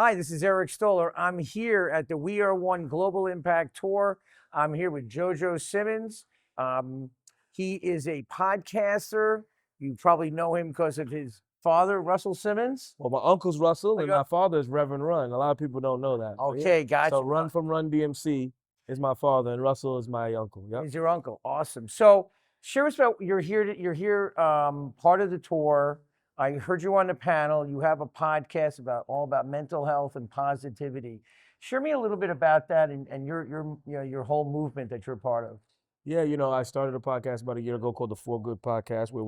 Hi, this is Eric Stoller. I'm here at the We Are One Global Impact Tour. I'm here with Jojo Simmons. Um, he is a podcaster. You probably know him because of his father, Russell Simmons. Well, my uncle's Russell Oh, and my father is Reverend Run. A lot of people don't know that. But yeah. okay, So gotcha. Run from Run DMC is my father and Russell is my uncle. Yep. He's your uncle. Awesome. So share us about you're here part of the tour. I heard you on the panel. You have a podcast about all about mental health and positivity. Share me a little bit about that and your whole movement that you're part of. Yeah, I started a podcast about a year ago called the For Good Podcast, where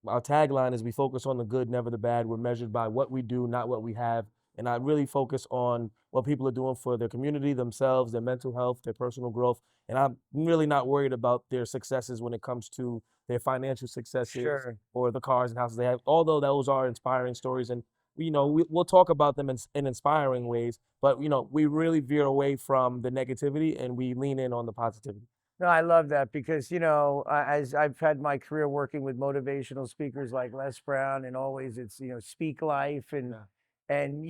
our tagline is we focus on the good, never the bad. We're measured by what we do, not what we have. And I really focus on what people are doing for their community, themselves, their mental health, their personal growth. And I'm really not worried about their successes when it comes to their financial successes Sure. or the cars and houses they have, although those are inspiring stories. And we'll talk about them in inspiring ways, but we really veer away from the negativity and we lean in on the positivity. No, I love that because, as I've had my career working with motivational speakers like Les Brown, and always it's, speak life Yeah. and,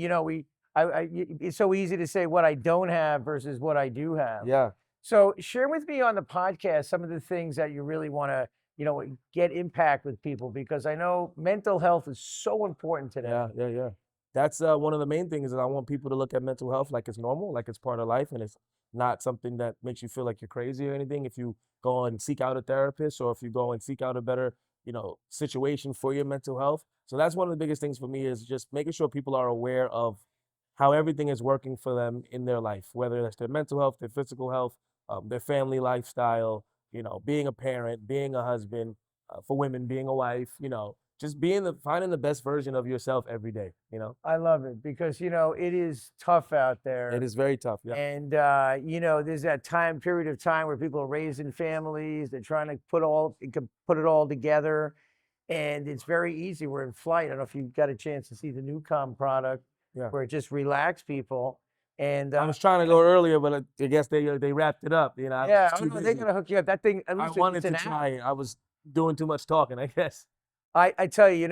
it's so easy to say what I don't have versus what I do have. Yeah. So share with me on the podcast some of the things that you really want to, get impact with people, because I know mental health is so important today. Yeah. That's one of the main things is I want people to look at mental health like it's normal, like it's part of life, and it's not something that makes you feel like you're crazy or anything. If you go and seek out a therapist, or if you go and seek out a better, situation for your mental health. So that's one of the biggest things for me is just making sure people are aware of how everything is working for them in their life, whether that's their mental health, their physical health, their family lifestyle, being a parent, being a husband, for women, being a wife, just finding the best version of yourself every day. I love it because, it is tough out there. It is very tough. Yeah. And, there's that period of time where people are raising families, they're trying to put it all together. And it's very easy. We're in flight. I don't know if you got a chance to see the Newcom product Yeah. where it just relax people. And I was trying to go earlier, but I guess they wrapped it up. yeah, oh, no, they're going to hook you up. That thing, at I least wanted it's an to app. try it. I was doing too much talking, I guess. I tell you,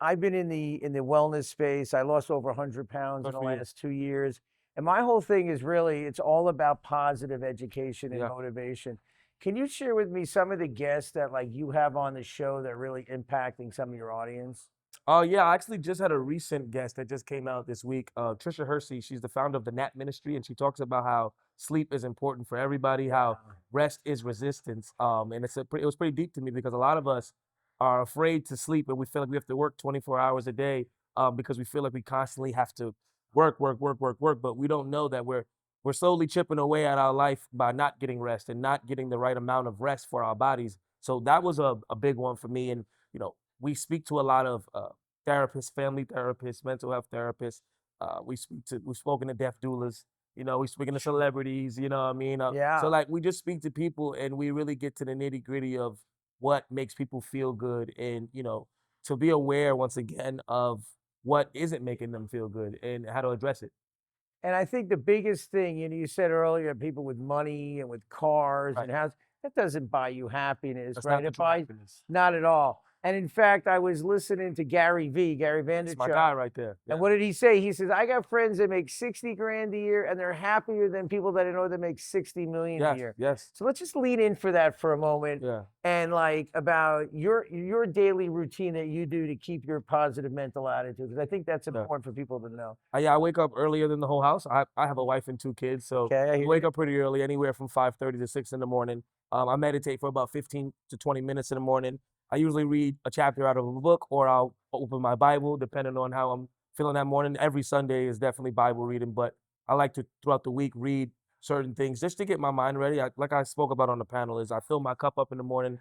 I've been in the wellness space. I lost over 100 pounds in Good the for you. last 2 years. And my whole thing is really, it's all about positive education and Yeah. motivation. Can you share with me some of the guests that like you have on the show that are really impacting some of your audience? Oh yeah, I actually just had a recent guest that just came out this week. Trisha Hersey, she's the founder of the Nap Ministry, and she talks about how sleep is important for everybody, how rest is resistance. And it was pretty deep to me because a lot of us are afraid to sleep and we feel like we have to work 24 hours a day because we feel like we constantly have to work, but we don't know that we're slowly chipping away at our life by not getting rest and not getting the right amount of rest for our bodies. So that was a big one for me. And we speak to a lot of therapists, family therapists, mental health therapists. We've spoken to deaf doulas. We're speaking to celebrities. You know what I mean? Yeah. So like we just speak to people and we really get to the nitty gritty of what makes people feel good, and to be aware once again of what isn't making them feel good and how to address it. And I think the biggest thing, you said earlier, people with money and with cars Right. and houses, that doesn't buy you happiness, That's right? not the It true buys happiness. not at all. And in fact, I was listening to Gary That's my Vaynerchuk. guy right there. And Yeah. what did he say? He says, I got friends that make 60 grand a year and they're happier than people that I know that make 60 million a Yes. year. Yes. So let's just lean in for that for a moment. Yeah. And like about your daily routine that you do to keep your positive mental attitude, because I think that's Yeah. important for people to know. Yeah, I wake up earlier than the whole house. I have a wife and 2 kids, so Okay, I I hear wake you. up pretty early, anywhere from 5:30 to 6 in the morning. I meditate for about 15 to 20 minutes in the morning. I usually read a chapter out of a book, or I'll open my Bible, depending on how I'm feeling that morning. Every Sunday is definitely Bible reading, but I like to throughout the week read certain things just to get my mind ready. Like I spoke about on the panel, is I fill my cup up in the morning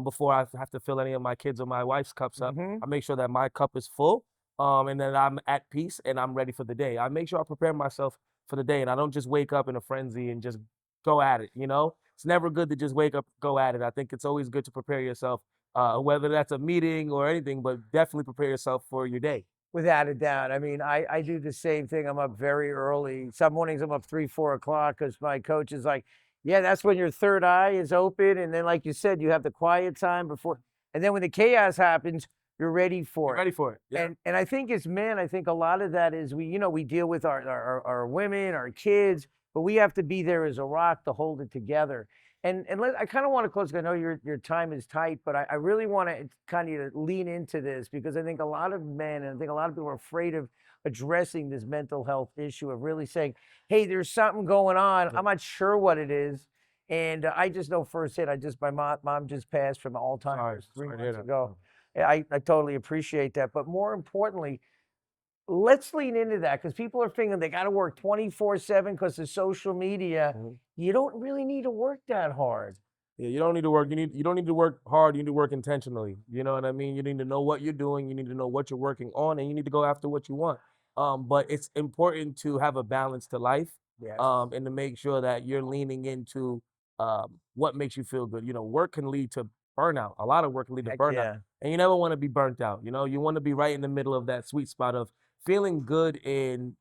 before I have to fill any of my kids or my wife's cups up. Mhm. I make sure that my cup is full, and then I'm at peace and I'm ready for the day. I make sure I prepare myself for the day, and I don't just wake up in a frenzy and just go at it. It's never good to just wake up, go at it. I think it's always good to prepare yourself, whether that's a meeting or anything, but definitely prepare yourself for your day. Without a doubt. I mean, I do the same thing. I'm up very early. Some mornings I'm up 3, 4 o'clock because my coach is like, yeah, that's when your third eye is open. And then, like you said, you have the quiet time before. And then when the chaos happens, you're ready for You're it. ready for it. Yeah. And I think as men, I think a lot of that is we deal with our women, our kids, but we have to be there as a rock to hold it together. I kind of want to close. 'Cause I know your time is tight, but I really want to kind of lean into this because I think a lot of men and I think a lot of people are afraid of addressing this mental health issue of really saying, "Hey, there's something going on. Yeah. I'm not sure what it is." And I just know firsthand. My mom just passed from Alzheimer's three Sorry to hear months that. ago. I totally appreciate that. But more importantly, let's lean into that because people are thinking they got to work 24/7 because of social media. Mhm. You don't really need to work that hard. Yeah, you don't need to work. You don't need to work hard. You need to work intentionally. You know what I mean? You need to know what you're doing. You need to know what you're working on, and you need to go after what you want. But it's important to have a balance to life, Yes. and to make sure that you're leaning into what makes you feel good. You know, work can lead to burnout. A lot of work can lead to Heck burnout, yeah. and you never want to be burnt out. You know, you want to be right in the middle of that sweet spot of feeling good and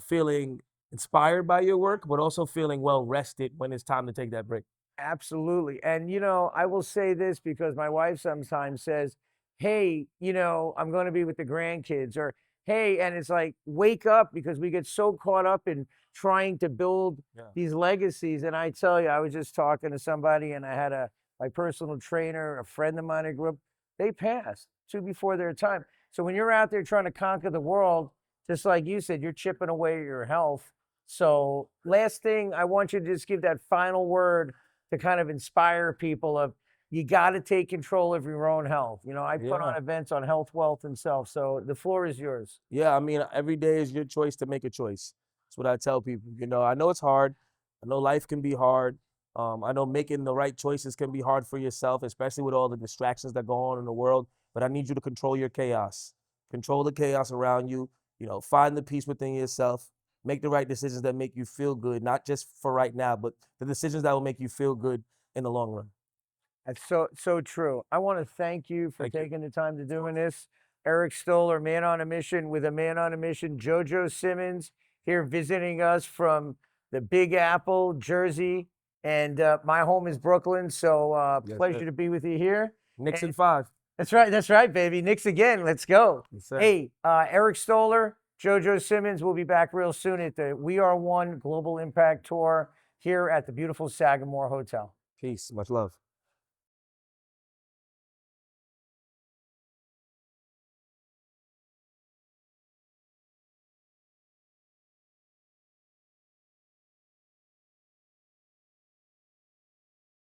feeling inspired by your work, but also feeling well rested when it's time to take that break. Absolutely. And, I will say this because my wife sometimes says, "Hey, I'm going to be with the grandkids," or "Hey," and it's like, wake up because we get so caught up in trying to build Yeah. these legacies. And I tell you, I was just talking to somebody and I had my personal trainer, a friend of mine I grew up, they passed two before their time. So when you're out there trying to conquer the world, just like you said, you're chipping away at your health. So last thing, I want you to just give that final word to kind of inspire people of you got to take control of your own health. I put on Yeah. events on health, wealth, and self. So the floor is yours. Yeah, I mean, every day is your choice to make a choice. That's what I tell people. You know, I know it's hard. I know life can be hard. I know making the right choices can be hard for yourself, especially with all the distractions that go on in the world. But I need you to control your chaos. Control the chaos around you. You know, find the peace within yourself. Make the right decisions that make you feel good, not just for right now, but the decisions that will make you feel good in the long run. That's so true. I want to thank you for Thank you. taking the time to doing this. Eric Stoller, man on a mission with a man on a mission. Jojo Simmons here visiting us from the Big Apple, Jersey, and my home is Brooklyn. So Yes, pleasure sir. to be with you here. Knicks in And 5. that's right, baby. Knicks again. Let's go. Yes, sir. Hey, Eric Stoller, Jojo Simmons will be back real soon at the We Are One Global Impact Tour here at the beautiful Sagamore Hotel. Peace. Much love.